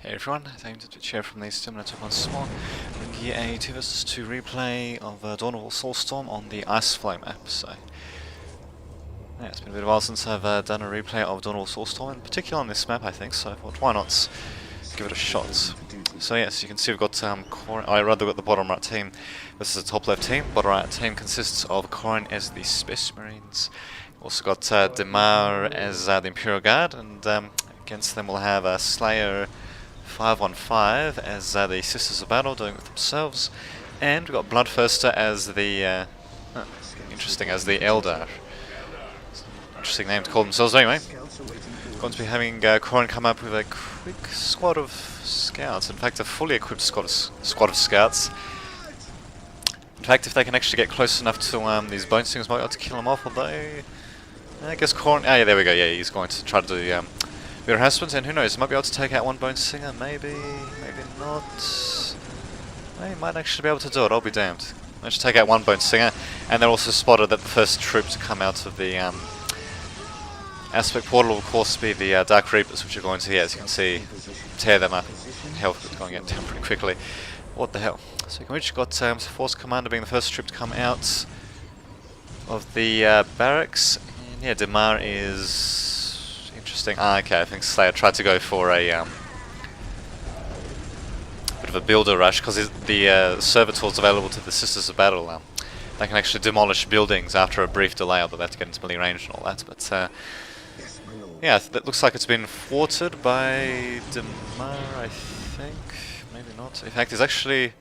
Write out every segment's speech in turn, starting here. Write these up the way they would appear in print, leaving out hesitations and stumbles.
Hey everyone, thank you to Chair from the Stamina took once more, bringing you a 2 vs 2 replay of Dawn of Soulstorm on the Iceflow map. So, yeah, it's been a bit of a while since I've done a replay of Dawn of Soulstorm, in particular on this map I think, so I thought why not give it a shot. So yes, you can see we've got I rather got the bottom right team versus the top left team. Bottom right team consists of Corin as the Space Marines, also got Demar as the Imperial Guard, and against them we'll have Slayer 515 as the Sisters of Battle doing it with themselves, and we've got Bloodthirster as the interesting, as the Elder. Interesting name to call themselves anyway. Going to be having Corin come up with a quick squad of scouts, in fact a fully equipped squad of scouts. In fact, if they can actually get close enough to these bone stingers, might be able to kill them off, although I guess Corin, oh yeah, there we go, yeah, he's going to try to do the harassment, and who knows, might be able to take out one bone stinger, maybe not. He might actually be able to do it, I'll be damned. Managed to take out one bone stinger, and they're also spotted that the first troop to come out of the aspect portal will of course be the Dark Reapers, which are going to, as you can see, tear them up. Health is going to get down pretty quickly. What the hell? So we've got Force Commander being the first troop to come out of the barracks, and yeah, Demar is interesting. Okay, I think Slayer tried to go for a bit of a builder rush, because the servitors available to the Sisters of Battle, they can actually demolish buildings after a brief delay, although they have to get into melee range and all that. But yeah, it looks like it's been thwarted by Demar, I think. Maybe not. In fact, he's actually...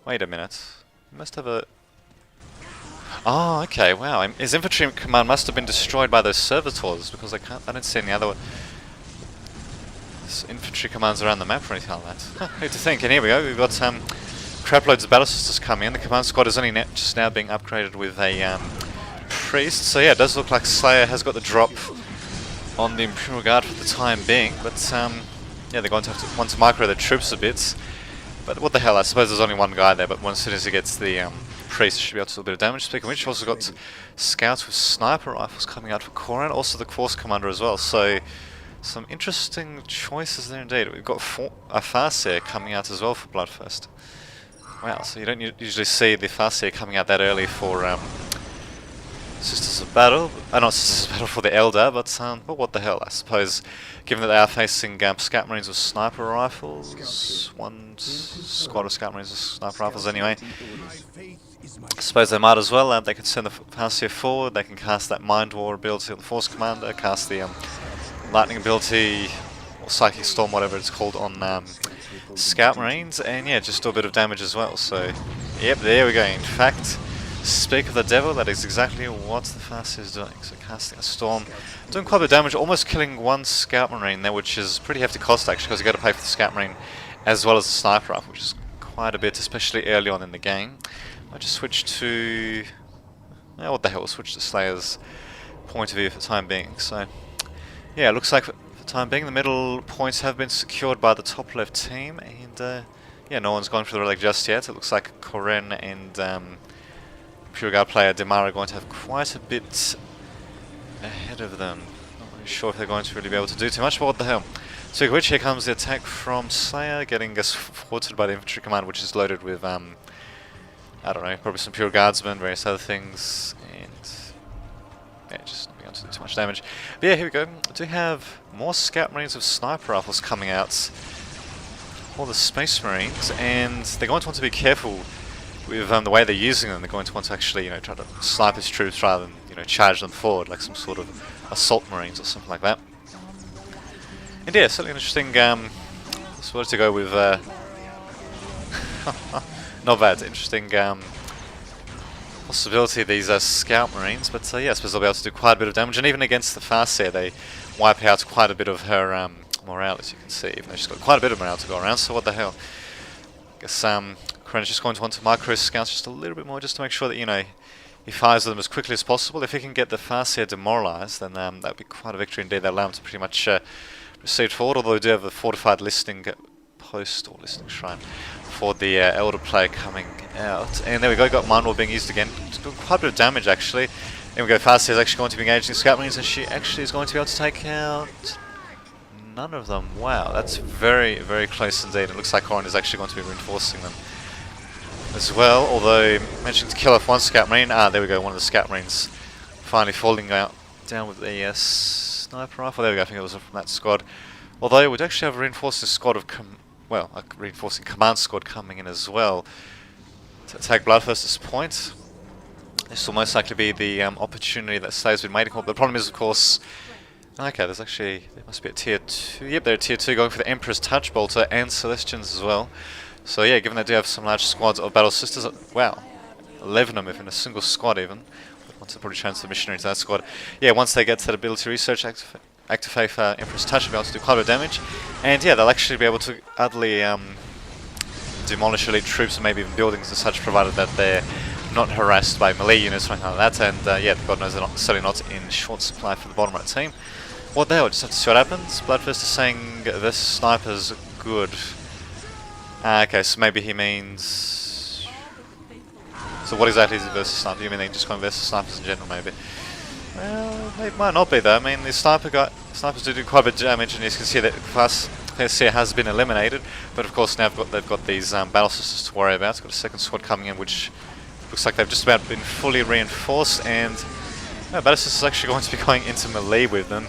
Wait a minute. He must have a... Oh, okay, wow. His infantry command must have been destroyed by those servitors, because I don't see any other infantry commands around the map or anything like that. Huh, need to think. And here we go. We've got crap loads of battle sisters coming in. The command squad is only just now being upgraded with a priest. So yeah, it does look like Slayer has got the drop on the Imperial Guard for the time being. But yeah, they're going to have to want to micro their troops a bit. But what the hell? I suppose there's only one guy there. But as soon as he gets the priest, should be able to do a bit of damage. Speaking of which, we've also got scouts with sniper rifles coming out for Corin, also the Force Commander as well. So some interesting choices there indeed. We've got a Farseer coming out as well for Bloodthirst. Wow, so you don't usually see the Farseer coming out that early for Sisters of Battle. Not Sisters of Battle, for the Elder, but what the hell, I suppose, given that they are facing Scout Marines with sniper rifles, one squad of Scout Marines with sniper rifles anyway, I suppose they might as well. They can send the Farseer forward, they can cast that Mind War ability on the Force Commander, cast the Lightning ability, or Psychic Storm, whatever it's called, on Scout Marines, and yeah, just do a bit of damage as well. So, yep, there we go. In fact, speak of the devil, that is exactly what the Farseer is doing. So casting a Storm, doing quite a bit of damage, almost killing one Scout Marine there, which is pretty hefty cost actually, because you got to pay for the Scout Marine as well as the Sniper Rifle, which is quite a bit, especially early on in the game. I just switch to... what the hell, we'll switch to Slayer's point of view for the time being. So, yeah, it looks like for the time being the middle points have been secured by the top left team, and yeah, no one's gone for the relic just yet. It looks like Corin and Pure Guard player Demar are going to have quite a bit ahead of them. Not really sure if they're going to really be able to do too much, but what the hell. So which here comes the attack from Slayer, getting us thwarted by the infantry command, which is loaded with I don't know, probably some Pure Guardsmen, various other things, and yeah, just not being able to do too much damage. But yeah, here we go. I do have more Scout Marines with sniper rifles coming out, all the Space Marines, and they're going to want to be careful with the way they're using them. They're going to want to actually, try to snipe his troops rather than, charge them forward like some sort of assault marines or something like that. And yeah, certainly an interesting, sort to go with, not bad, interesting possibility, these Scout Marines, but yeah, I suppose they'll be able to do quite a bit of damage, and even against the Farseer they wipe out quite a bit of her morale, as you can see. She's got quite a bit of morale to go around, so what the hell. I guess Corin's just going to want to micro scouts just a little bit more, just to make sure that, he fires them as quickly as possible. If he can get the Farseer demoralized, then that would be quite a victory indeed. They'll allow him to pretty much proceed forward, although we do have a fortified listening post, or listening shrine, for the Elder player coming out. And there we go, got Mind War being used again. It's doing quite a bit of damage actually. There we go, Farseer is actually going to be engaging Scout Marines, and she actually is going to be able to take out... none of them. Wow, that's very, very close indeed. It looks like Corin is actually going to be reinforcing them as well, although managing to kill off one scout marine. Ah, there we go, one of the scout marines finally falling down with the sniper rifle. There we go, I think it was from that squad. Although we'd actually have a reinforcing squad of, a reinforcing command squad coming in as well to attack Bloodthirst at this point. This will most likely be the opportunity that Slayer's been waiting for. But the problem is, of course, okay, there must be a tier 2. Yep, they're a tier 2 going for the Emperor's Touch Bolter and Celestians as well. So yeah, given they do have some large squads of Battle Sisters, wow, 11 of them in a single squad even. Once they probably transfer the missionary to that squad. Yeah, once they get to that ability research, activate Emperor's Touch, will be able to do quite a bit of damage. And yeah, they'll actually be able to utterly demolish elite troops and maybe even buildings and such, provided that they're not harassed by melee units or anything like that. And yeah, God knows they're certainly not in short supply for the bottom right team. What the hell, just have to see what happens. Bloodthirst is saying this sniper's good. Okay, so maybe he means... So what exactly is it versus sniper? You mean they just going versus snipers in general, maybe? Well, it might not be though. I mean, the snipers do quite a bit of damage, and you can see that class here has been eliminated. But of course now they've got these battle sisters to worry about. It's got a second squad coming in, which looks like they've just about been fully reinforced, and battle sisters is actually going to be going into melee with them.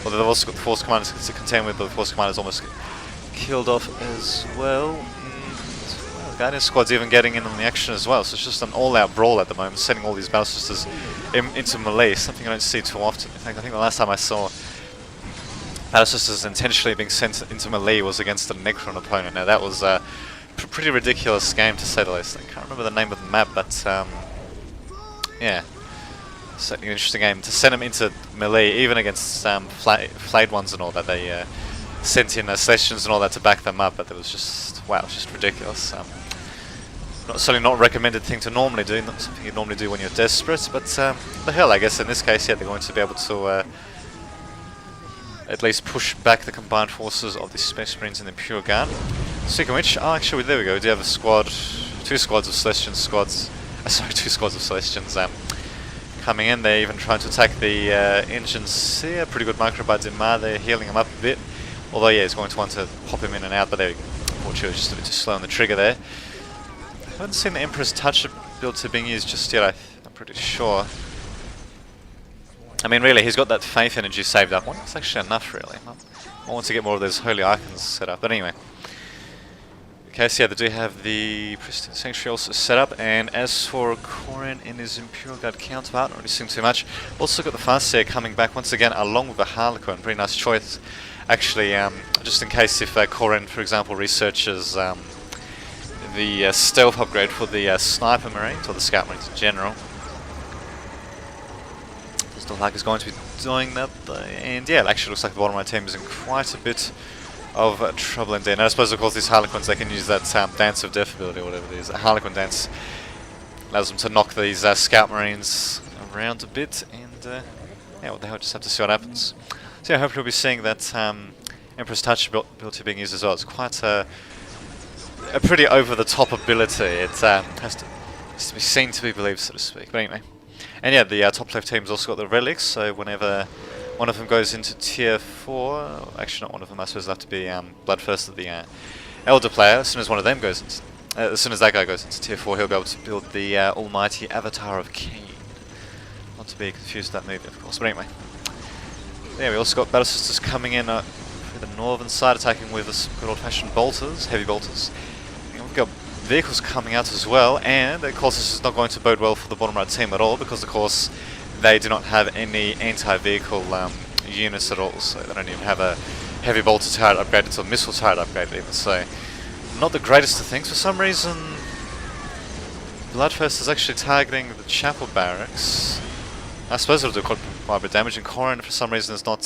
Although they've also got the force commanders to contend with, but the force commanders almost killed off as well. And the Guardian squad's even getting in on the action as well, so it's just an all-out brawl at the moment, sending all these battle sisters into melee, something I don't see too often. In fact, I think the last time I saw battle sisters intentionally being sent into melee was against a Necron opponent. Now that was a pretty ridiculous game to say the least. I can't remember the name of the map, but yeah, certainly an interesting game to send them into melee, even against flayed ones and all that. They sent in Celestians and all that to back them up, but it was just, wow, it's just ridiculous. Certainly not a recommended thing to normally do, not something you normally do when you're desperate, but the hell, I guess in this case, yeah, they're going to be able to at least push back the combined forces of the Space Marines and the Imperial Guard. Speaking of which, oh, actually, there we go, we do have a squad, two squads of Celestians coming in. They're even trying to attack the engines here. Pretty good microbite Dimar, they're healing him up a bit. Although, yeah, he's going to want to pop him in and out, but there we go. Unfortunately, just a bit too slow on the trigger there. I haven't seen the Emperor's Touch ability being used just yet, I'm pretty sure. I mean, really, he's got that faith energy saved up. Well, it's actually enough, really. I want to get more of those holy icons set up, but anyway. Okay, so yeah, they do have the Pristine Sanctuary also set up, and as for Corin and his Imperial Guard counterpart, not really seeing too much. Also got the Farseer coming back once again, along with the Harlequin. Pretty nice choice, actually, just in case if Corin, for example, researches the stealth upgrade for the Sniper Marines, or the Scout Marines in general. Doesn't look like it's going to be doing that, and yeah, it actually looks like the bottom right team is in quite a bit of trouble indeed. And I suppose, of course, these Harlequins, they can use that Dance of Death ability, or whatever it is. Harlequin Dance allows them to knock these Scout Marines around a bit, and yeah, what the hell, just have to see what happens. So yeah, hopefully we'll be seeing that Emperor's Touch ability being used as well. It's quite a pretty over-the-top ability. It has to be seen to be believed, so to speak. But anyway. And yeah, the top left team's also got the relics, so whenever one of them goes into tier 4, actually not one of them, I suppose it'll have to be Bloodthirst of the Elder player. As soon as one of them goes into, as soon as that guy goes into tier 4, he'll be able to build the almighty Avatar of Cain. Not to be confused with that movie, of course, but anyway. Yeah, we also got Battle Sisters coming in for the northern side, attacking with some good old-fashioned bolters, heavy bolters. And we've got vehicles coming out as well, and of course this is not going to bode well for the bottom right team at all, because of course they do not have any anti-vehicle units at all, so they don't even have a heavy bolter turret upgraded to a missile turret upgraded even, so not the greatest of things. For some reason Bloodthirst is actually targeting the chapel barracks. I suppose it'll do quite a bit of damage, and Corin for some reason is not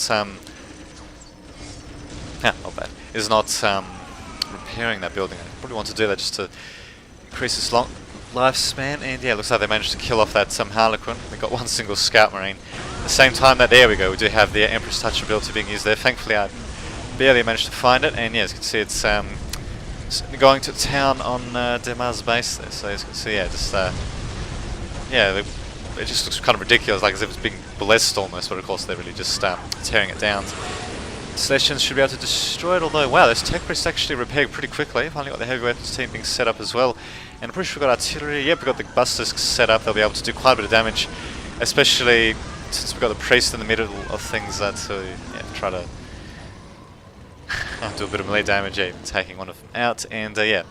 not bad, is not repairing that building. I probably want to do that just to increase its lifespan, and yeah, looks like they managed to kill off that Harlequin. We got one single Scout Marine. At the same time that, there we go, we do have the Emperor's Touch ability being used there. Thankfully I barely managed to find it, and yeah, as you can see it's going to town on Demar's base there, so as you can see, yeah, just yeah, it just looks kind of ridiculous, like as if it's being blessed almost, but of course they're really just tearing it down. Celestians should be able to destroy it, although, wow, this tech priest actually repaired pretty quickly. Finally got the heavy weapons team being set up as well. And I'm pretty sure we've got artillery. Yep, we've got the busters set up. They'll be able to do quite a bit of damage, especially since we've got the priest in the middle of things to try to do a bit of melee damage, taking one of them out. And yeah,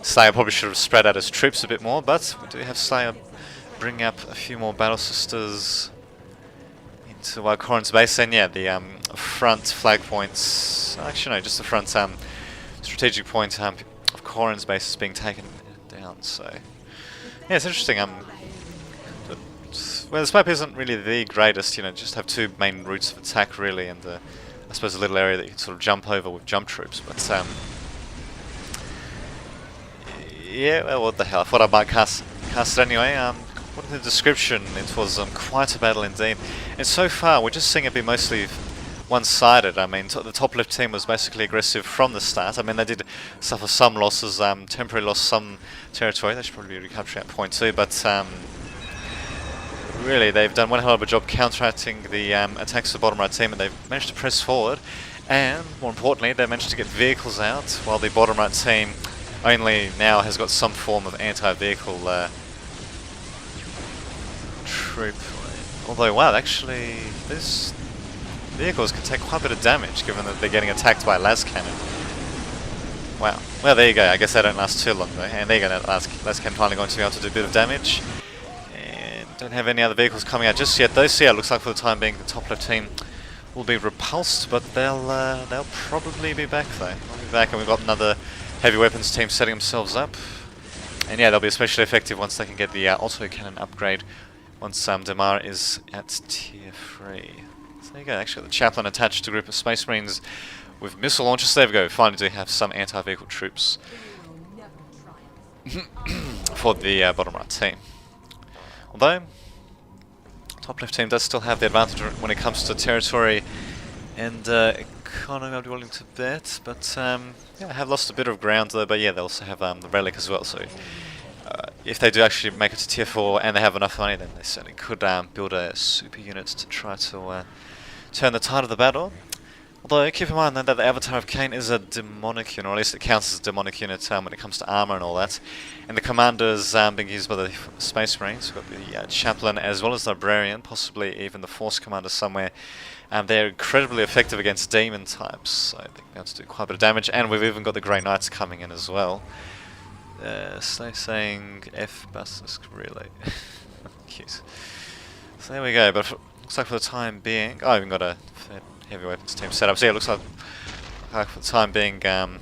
Slayer probably should have spread out his troops a bit more, but we do have Slayer bring up a few more Battle Sisters into Corin's base. And yeah, the front flag points, actually no, just the front strategic point of Corin's base is being taken down. So yeah, it's interesting. Well, this map isn't really the greatest, just have two main routes of attack really, and I suppose a little area that you can sort of jump over with jump troops, but yeah, well, what the hell, I thought I might cast it anyway. What in the description, it was quite a battle indeed, and so far we're just seeing it be mostly one-sided. I mean, the top left team was basically aggressive from the start. I mean, they did suffer some losses, temporarily lost some territory. They should probably be recapturing at point 2, but really, they've done one hell of a job counteracting the attacks of the bottom right team, and they've managed to press forward. And more importantly, they managed to get vehicles out, while the bottom right team only now has got some form of anti-vehicle troop. Although, wow, actually, these vehicles can take quite a bit of damage, given that they're getting attacked by las cannon. Wow. Well, there you go. I guess they don't last too long, though. And there you go. Las cannon finally going to be able to do a bit of damage. Don't have any other vehicles coming out just yet though, so yeah, looks like for the time being the top left team will be repulsed, but they'll probably be back though. They'll be back, and we've got another heavy weapons team setting themselves up. And yeah, they'll be especially effective once they can get the auto cannon upgrade, once Damar is at tier 3. So there you go, actually the chaplain attached to a group of Space Marines with missile launchers. There we go, finally do have some anti-vehicle troops for the bottom right team. Although, top left team does still have the advantage when it comes to territory and economy, I'd be willing to bet, but yeah, I have lost a bit of ground though, but yeah, they also have the relic as well, so if they do actually make it to tier 4 and they have enough money, then they certainly could build a super unit to try to turn the tide of the battle. Although, keep in mind that the Avatar of Cain is a demonic unit, or at least it counts as a demonic unit when it comes to armor and all that. And the commanders being used by the Space Marines, we've got the Chaplain as well as the Librarian, possibly even the Force Commander somewhere. They're incredibly effective against demon types, so I think they're able to do quite a bit of damage. And we've even got the Grey Knights coming in as well. So saying F Basilisk, really. Cute. So there we go, but looks like for the time being... Oh, I've even got a heavy weapons team set up. So yeah, it looks like for the time being, one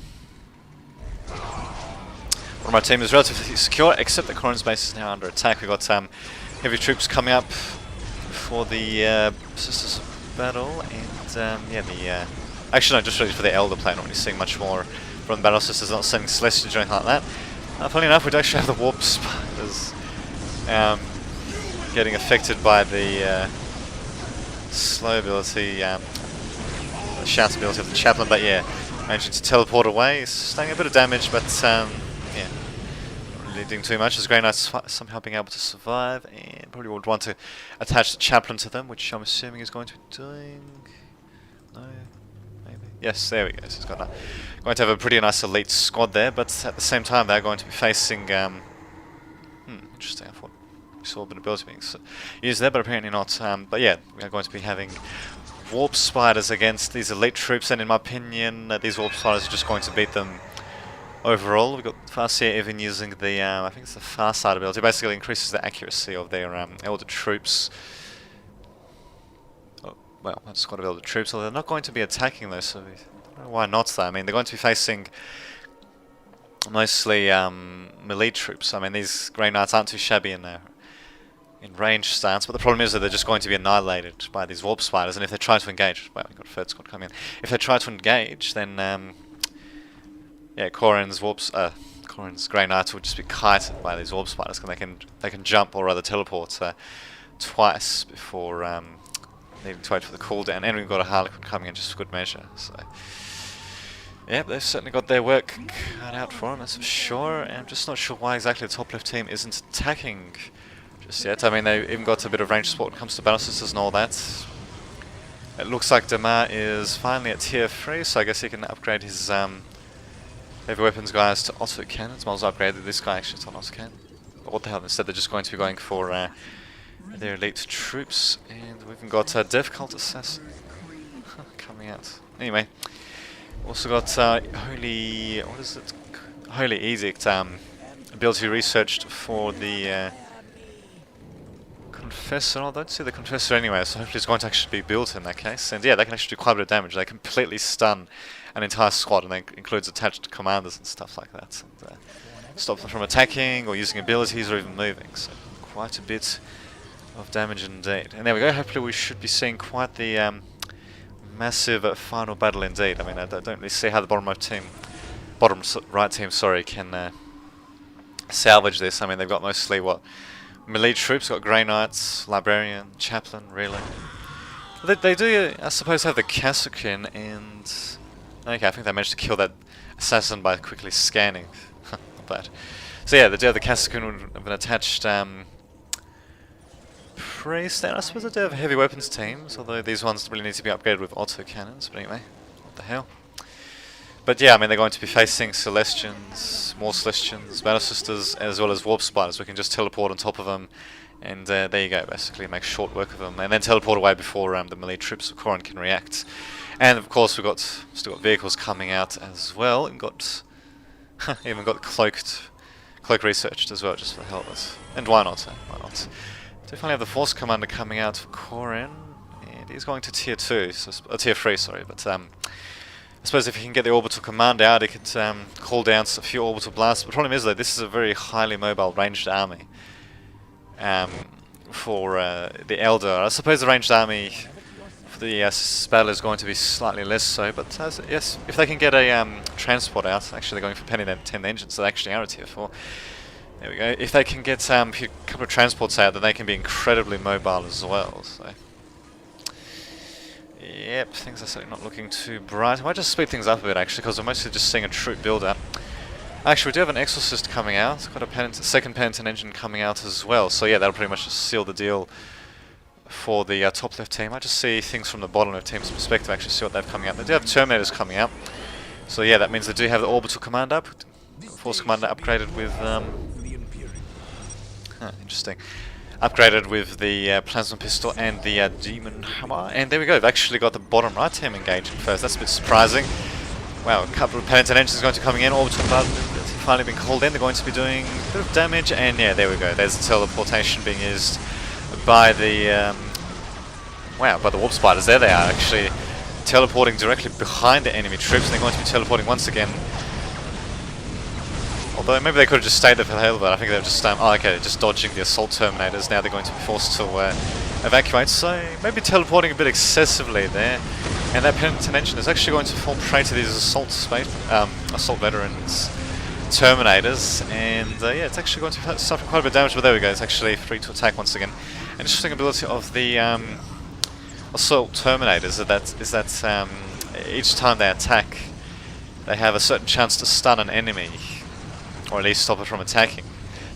of my team is relatively secure, except that Corin's base is now under attack. We've got heavy troops coming up for the Sisters of Battle, and yeah, the actually no, just really for the Elder Plane. Not really seeing much more from the Battle Sisters. Not sending Celestials or anything like that. Funny enough, we do actually have the Warp Spiders getting affected by the slow ability. The shout ability of the Chaplain, but yeah, managing to teleport away, staying a bit of damage, but yeah, not really doing too much. As Grey Knights somehow being able to survive, and probably would want to attach the Chaplain to them, which I'm assuming is going to be doing. No, maybe. Yes, there we go. So it's got going to have a pretty nice elite squad there, but at the same time they're going to be facing. Interesting. I thought we saw a bit of ability being used there, but apparently not. But yeah, we are going to be having Warp Spiders against these elite troops, and in my opinion, these Warp Spiders are just going to beat them overall. We've got Farseer even using the, I think it's the Far Side ability. It basically increases the accuracy of their Elder troops. Oh, well, a squad of Elder troops, although they're not going to be attacking though, so I don't know why not though. I mean, they're going to be facing mostly melee troops. I mean, these Grey Knights aren't too shabby in there. In range stance, but the problem is that they're just going to be annihilated by these Warp Spiders, and if they try to engage, well, we've got a third squad coming in. If they try to engage, then yeah, Corin's Grey Knights will just be kited by these Warp Spiders, and they can jump or rather teleport twice before needing to wait for the cooldown. And we've got a Harlequin coming in just for good measure. So yeah, they've certainly got their work cut out for them, that's for sure. And I'm just not sure why exactly the top left team isn't attacking just yet. I mean, they've even got a bit of range support when it comes to Battle Sisters and all that. It looks like Damar is finally at tier 3, so I guess he can upgrade his heavy weapons guys to auto cannons. Might as well upgrade this guy actually to an auto cannon. But what the hell, instead they're just going to be going for their elite troops. And we've even got Dev Cult Assassin coming out. Anyway, also got Holy... what is it? Holy Edict ability researched for the Confessor. I don't see the Confessor anyway, so hopefully it's going to actually be built in that case. And yeah, they can actually do quite a bit of damage. They completely stun an entire squad, and that includes attached commanders and stuff like that. And, stop them from attacking or using abilities or even moving. So quite a bit of damage indeed. And there we go. Hopefully we should be seeing quite the massive final battle indeed. I mean, I don't really see how the bottom right team, sorry, can salvage this. I mean, they've got mostly what? Melee troops, got Grey Knights, Librarian, Chaplain, really. They do, I suppose, have the Kassakin, and... okay, I think they managed to kill that assassin by quickly scanning. Not bad. So yeah, they do have the Kassakin with an attached priest, and I suppose they do have heavy weapons teams, although these ones really need to be upgraded with auto cannons, but anyway, what the hell. But yeah, I mean, they're going to be facing Celestians, more Celestians, Battle Sisters, as well as Warp Spiders. We can just teleport on top of them, and there you go, basically make short work of them, and then teleport away before the melee troops of Corrin can react. And of course, we've still got vehicles coming out as well, and got even got cloak researched as well, just for the hell of it. And why not? Why not? Definitely have the Force Commander coming out for Corrin, and he's going to tier 2, so tier 3, sorry, but I suppose if he can get the orbital command out, he could call down a few orbital blasts. But the problem is, though, this is a very highly mobile ranged army for the Elder. I suppose the ranged army for the battle is going to be slightly less so. But yes, if they can get a transport out, actually they're going for penny 10 engines, so they actually are a tier 4. There we go. If they can get a couple of transports out, then they can be incredibly mobile as well. So. Yep, things are certainly not looking too bright. I might just speed things up a bit actually, because we're mostly just seeing a troop build up. Actually, we do have an Exorcist coming out. Got a second Penitent engine coming out as well. So yeah, that'll pretty much just seal the deal for the top left team. I just see things from the bottom left team's perspective, actually see what they've coming out. They do have Terminators coming out. So yeah, that means they do have the Orbital Command up. Force Commander upgraded with... interesting. Upgraded with the Plasma Pistol and the Demon Hammer. And there we go, they've actually got the bottom right team engaging first. That's a bit surprising. Wow, a couple of Penitent engines going to coming in. Orbital Command has finally been called in. They're going to be doing a bit of damage. And yeah, there we go. There's the teleportation being used by the... wow, by the Warp Spiders. There they are, actually teleporting directly behind the enemy troops. And they're going to be teleporting once again. Although maybe they could have just stayed there for the hell of it. I think they're just just dodging the assault terminators. Now they're going to be forced to evacuate. So maybe teleporting a bit excessively there. And that Penitent engine is actually going to fall prey to these assault veterans terminators. And yeah, it's actually going to suffer quite a bit of damage. But there we go. It's actually free to attack once again. An interesting ability of the assault terminators is that each time they attack, they have a certain chance to stun an enemy, or at least stop it from attacking.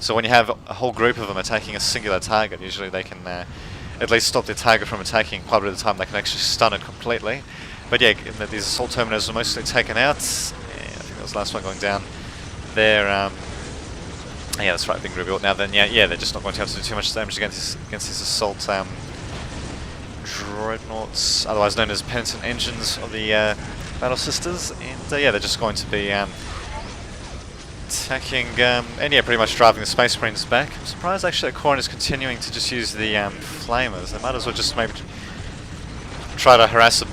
So when you have a whole group of them attacking a singular target, usually they can at least stop the target from attacking. Quite a bit of the time they can actually stun it completely. But yeah, these assault terminators are mostly taken out. And I think that was the last one going down. They're yeah, that's right, being rebuilt now. Then yeah, they're just not going to have to do too much damage against these assault dreadnoughts, otherwise known as Penitent engines of the Battle Sisters. And yeah, they're just going to be attacking, and yeah, pretty much driving the Space Marines back. I'm surprised actually that Corrin is continuing to just use the flamers. They might as well just maybe try to harass a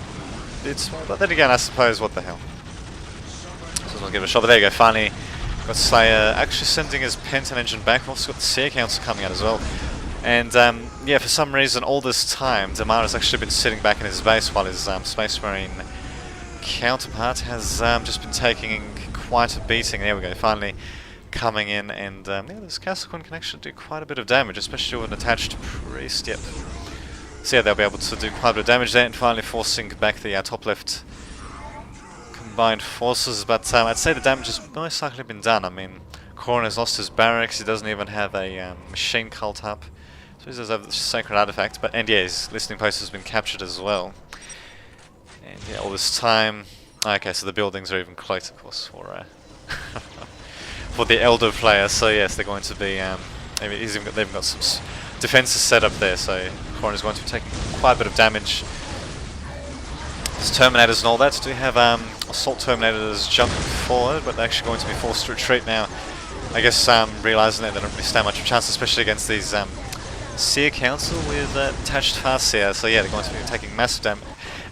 bit more, but then again, I suppose, what the hell. So I'll give it a shot, but there you go, finally got Slayer actually sending his Penitent engine back. We've also got the Seer Council coming out as well. And yeah, for some reason, all this time, Damar has actually been sitting back in his base while his Space Marine counterpart has just been taking quite a beating. There we go, finally coming in, and yeah, this Castle can actually do quite a bit of damage, especially with an attached priest. Yep. So yeah, they'll be able to do quite a bit of damage there, and finally forcing back the top left combined forces. But I'd say the damage has most likely been done. I mean, Corrin has lost his barracks. He doesn't even have a machine cult up, so he does have the sacred artifact. But and yeah, his listening post has been captured as well. And yeah, all this time... Okay, so the buildings are even closer, of course, for for the elder player. So yes, they're going to be... they've even got some defenses set up there, so Corrin is going to be taking quite a bit of damage. There's Terminators and all that. Do have Assault Terminators jumping forward, but they're actually going to be forced to retreat now. I guess realising that they don't really stand much of a chance, especially against these Seer Council with attached Farseer. So yeah, they're going to be taking massive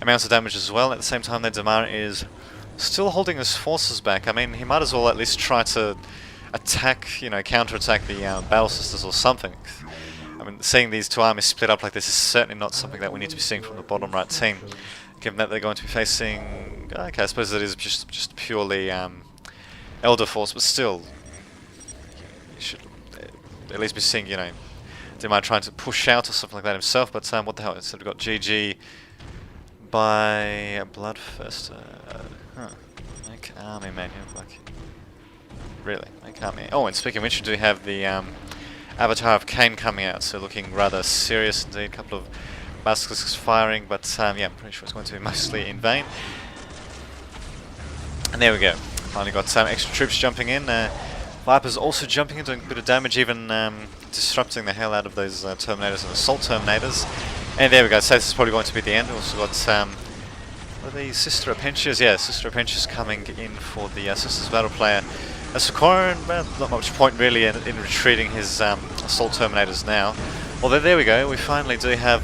amounts of damage as well. At the same time, that Damar is still holding his forces back. I mean, he might as well at least try to attack, you know, counter-attack the Battle Sisters or something. I mean, seeing these two armies split up like this is certainly not something that we need to be seeing from the bottom right team. Given that they're going to be facing... Okay, I suppose it is just purely Elder Force, but still... You should at least be seeing, you know, Damar trying to push out or something like that himself, but what the hell, instead we've got GG by Bloodthirster. Make army man, like... Really? Make army... Oh, and speaking of which, we do have the Avatar of Cain coming out, so looking rather serious indeed. A couple of Basilisks firing, but yeah, I'm pretty sure it's going to be mostly in vain. And there we go. Finally got some extra troops jumping in. Viper's also jumping in, doing a bit of damage, even disrupting the hell out of those Terminators and Assault Terminators. And there we go, so this is probably going to be the end. We've also got what are these Sister Appenches? Yeah, Sister Appenches coming in for the Sisters Battle player. As for Corrin, well, not much point really in retreating his Assault Terminators now. Although there we go, we finally do have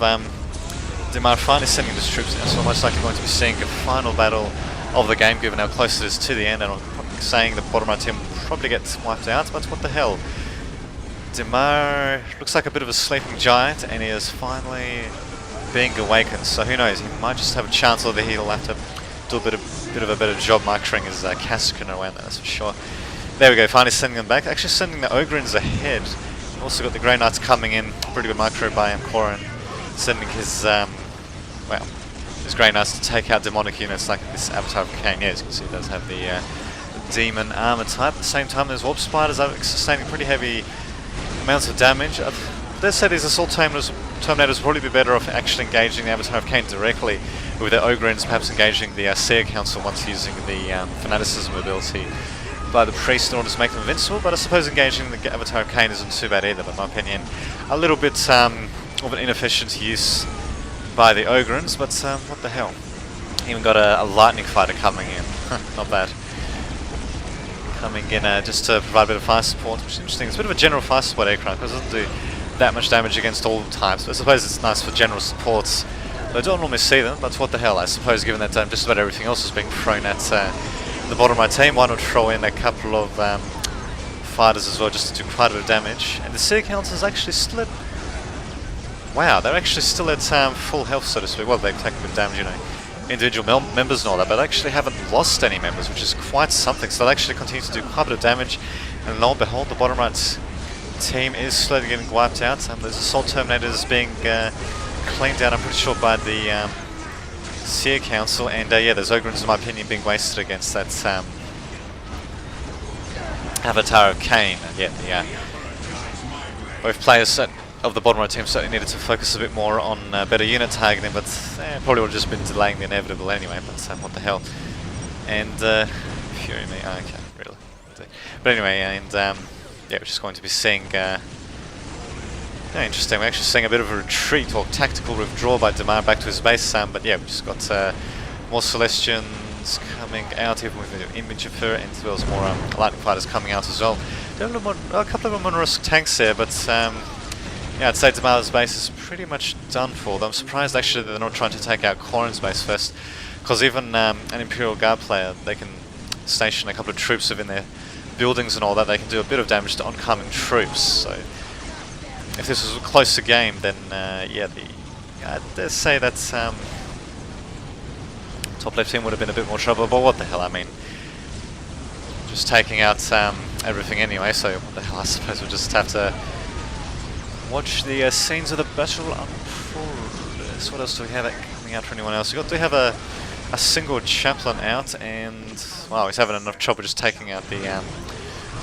Damar finally sending his troops now, so we're most likely going to be seeing a final battle of the game, given how close it is to the end, and I'm probably saying the bottom right team will probably get wiped out, but what the hell. Damar looks like a bit of a sleeping giant, and he is finally being awakened, so who knows, he might just have a chance, or he'll have to do a bit of a better job microing his Kaskin around there, that's for sure. There we go, finally sending them back, actually sending the Ogrins ahead. Also got the Grey Knights coming in, pretty good micro by Corrin, sending his, well, his Grey Knights to take out demonic units like this Avatar of Cain. Yeah, as you can see, it does have the demon armor type. At the same time, those Warp Spiders are sustaining pretty heavy amounts of damage. Let's say these Assault Terminators would probably be better off actually engaging the Avatar of Cain directly, with their Ogrins perhaps engaging the Seer Council once using the Fanaticism ability by the Priest in order to make them invincible, but I suppose engaging the Avatar of Cain isn't too bad either, but in my opinion, a little bit of an inefficient use by the Ogrins, but what the hell. Even got a Lightning Fighter coming in, not bad. Coming in just to provide a bit of fire support, which is interesting. It's a bit of a general fire support aircraft, because it doesn't do that much damage against all types, but I suppose it's nice for general supports. I don't normally see them, but what the hell, I suppose given that just about everything else is being thrown at the bottom of my team, why not throw in a couple of fighters as well, just to do quite a bit of damage. And the Seer Council is actually still at... Wow, they're actually still at full health, so to speak. Well, they've taken a bit of damage, you know, individual members and all that, but they actually haven't lost any members, which is quite something. So they actually continue to do quite a bit of damage, and lo and behold, the bottom right team is slowly getting wiped out. There's Assault Terminators being cleaned down, I'm pretty sure, by the Seer Council, and yeah, there's Ogrins, in my opinion, being wasted against that Avatar of Cain. And yeah, both players of the bottom right team certainly needed to focus a bit more on better unit targeting, but probably would have just been delaying the inevitable anyway, but what the hell. And Fury me, okay, really. But anyway, and yeah, we're just going to be seeing... interesting, we're actually seeing a bit of a retreat or tactical withdrawal by Damar back to his base, but yeah, we've just got more Celestians coming out, even with an image of her, and as well as more Lightning Fighters coming out as well. A couple of Monorisk tanks there, but yeah, I'd say Damar's base is pretty much done for. I'm surprised actually that they're not trying to take out Corrin's base first, because even an Imperial Guard player, they can station a couple of troops within their buildings and all that, they can do a bit of damage to oncoming troops, so... If this was a closer game, then yeah, I'd dare say that top left team would have been a bit more trouble, but what the hell, I mean, just taking out everything anyway, so what the hell, I suppose we'll just have to watch the scenes of the battle unfold. So what else do we have coming out for anyone else? We have a single chaplain out, and wow, he's having enough trouble just taking out the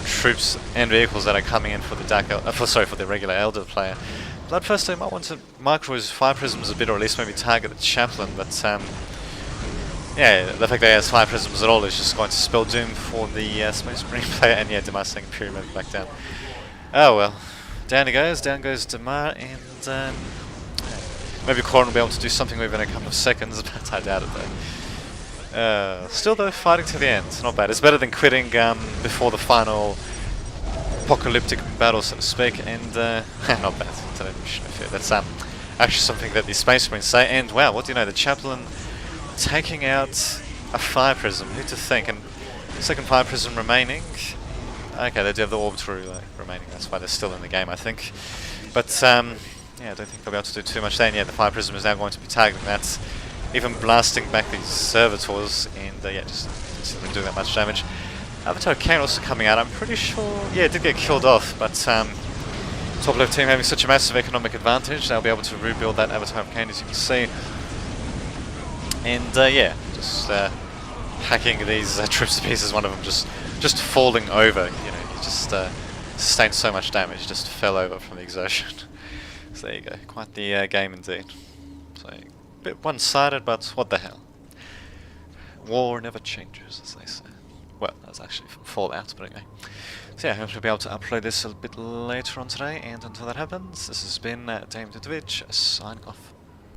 troops and vehicles that are coming in for the for the regular Elder player. Bloodthirster might want to micro his fire prisms a bit, or at least maybe target the chaplain, but Yeah, the fact that he has 5 prisms at all is just going to spell doom for the Space Marine player, and yeah, Demar saying Pyramid back down. Oh well. Down goes Demar, and maybe Corrin will be able to do something within a couple of seconds, but I doubt it though. Still though, fighting to the end, not bad. It's better than quitting before the final apocalyptic battle, so to speak, and not bad. That's actually something that the Space Marines say, and wow, what do you know, the Chaplain taking out a Fire Prism, who to think, and second Fire Prism remaining. Okay, they do have the Orbital remaining, that's why they're still in the game, I think. But yeah, I don't think they'll be able to do too much there, and yeah, the Fire Prism is now going to be targeting that, even blasting back these Servitors, and yeah, just considering doing that much damage. Avatar Kane also coming out, I'm pretty sure, yeah, it did get killed off, but top left team having such a massive economic advantage, they'll be able to rebuild that Avatar Kane, as you can see. And yeah, just hacking these troops to pieces, one of them just falling over, you know, he just sustained so much damage, just fell over from the exertion. So there you go, quite the game indeed. So, a bit one-sided, but what the hell. War never changes, as they say. Well, that's actually from Fallout, but anyway. So yeah, I hope to be able to upload this a bit later on today, and until that happens, this has been Dame Twitch signing off.